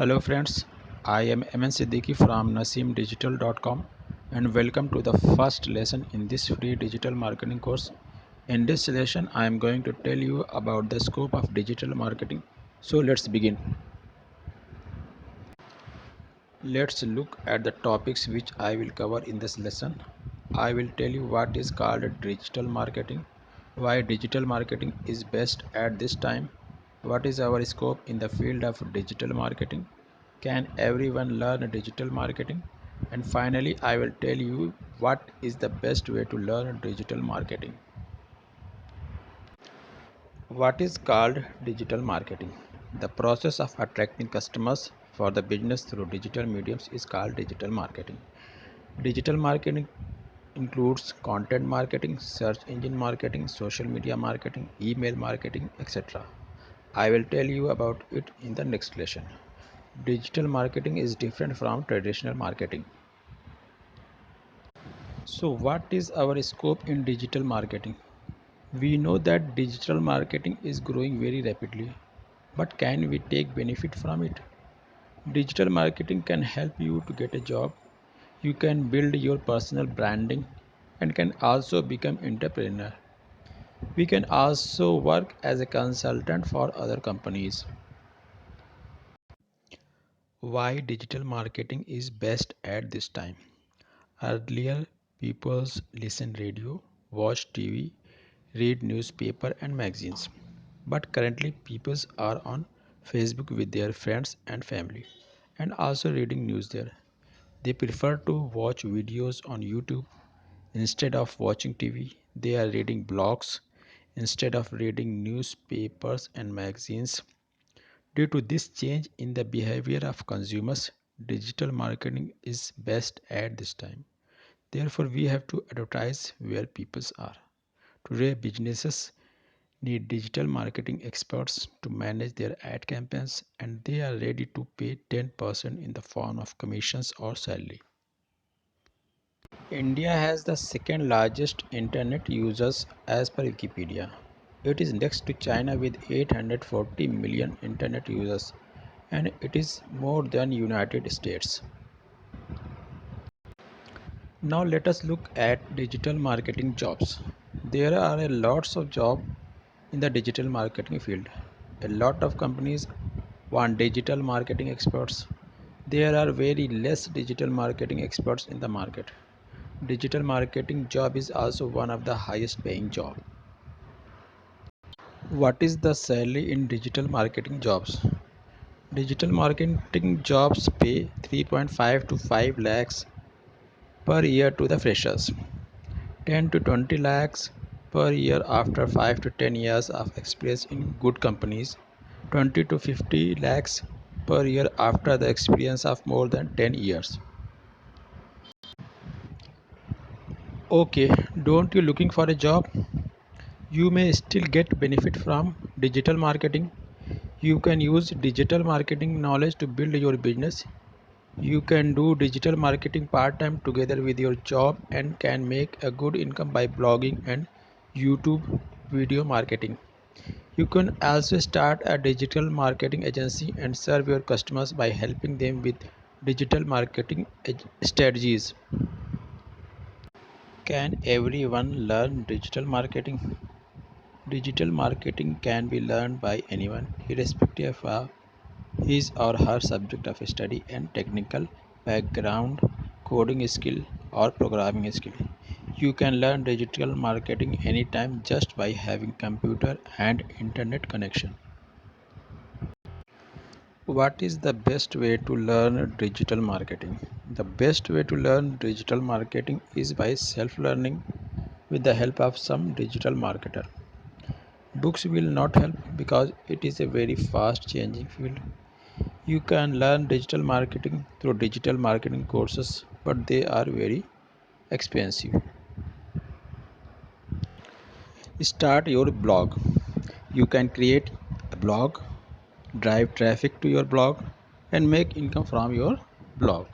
Hello friends, I am MN Siddiqui from naseemdigital.com and welcome to the first lesson in this free digital marketing course. In this lesson, I am going to tell you about the scope of digital marketing. So let's begin. Let's look at the topics which I will cover in this lesson. I will tell you what is called digital marketing, why digital marketing is best at this time, what is our scope in the field of digital marketing, can everyone learn digital marketing, and finally I will tell you what is the best way to learn digital marketing. What is called digital marketing? The process of attracting customers for the business through digital mediums is called digital marketing. Digital marketing includes content marketing, search engine marketing, social media marketing, email marketing, etc. I will tell you about it in the next lesson. Digital marketing is different from traditional marketing. So, what is our scope in digital marketing? We know that digital marketing is growing very rapidly, but can we take benefit from it? Digital marketing can help you to get a job. You can build your personal branding and can also become entrepreneur. We can also work as a consultant for other companies. Why digital marketing is best at this time? Earlier, people listen radio, watch TV, read newspaper and magazines. But currently, people are on Facebook with their friends and family and also reading news there. They prefer to watch videos on YouTube instead of watching TV. They are reading blogs instead of reading newspapers and magazines. Due to this change in the behavior of consumers, digital marketing is best at this time. Therefore, we have to advertise where people are. Today, businesses need digital marketing experts to manage their ad campaigns, and they are ready to pay 10% in the form of commissions or salary. India has the second largest internet users as per Wikipedia. It is next to China with 840 million internet users, and it is more than United States. Now let us look at digital marketing jobs. There are a lots of jobs in the digital marketing field. A lot of companies want digital marketing experts. There are very less digital marketing experts in the market. Digital marketing job is also one of the highest paying job. What is the salary in digital marketing jobs? Digital marketing jobs pay 3.5 to 5 lakhs per year to the freshers, 10 to 20 lakhs per year after 5 to 10 years of experience in good companies, 20 to 50 lakhs per year after the experience of more than 10 years. Okay, don't you looking for a job? You may still get benefit from digital marketing. You can use digital marketing knowledge to build your business. You can do digital marketing part-time together with your job and can make a good income by blogging and YouTube video marketing. You can also start a digital marketing agency and serve your customers by helping them with digital marketing strategies. Can everyone learn digital marketing? Digital marketing can be learned by anyone, irrespective of his or her subject of study and technical background, coding skill, or programming skill. You can learn digital marketing anytime just by having computer and internet connection. What is the best way to learn digital marketing? The best way to learn digital marketing is by self-learning with the help of some digital marketer. Books will not help because it is a very fast changing field. You can learn digital marketing through digital marketing courses, but they are very expensive. Start your blog. You can create a blog, drive traffic to your blog, and make income from your blog.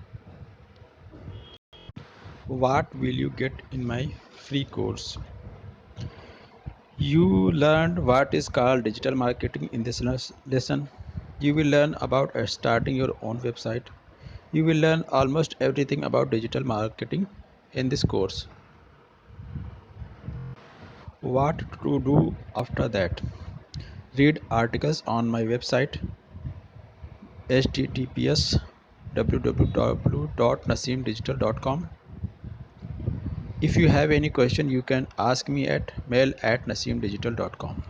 What will you get in my free course? You learned what is called digital marketing in this lesson. You will learn about starting your own website. You will learn almost everything about digital marketing in this course. What to do after that? Read articles on my website https www.naseemdigital.com. If you have any question, you can ask me at mail@naseemdigital.com.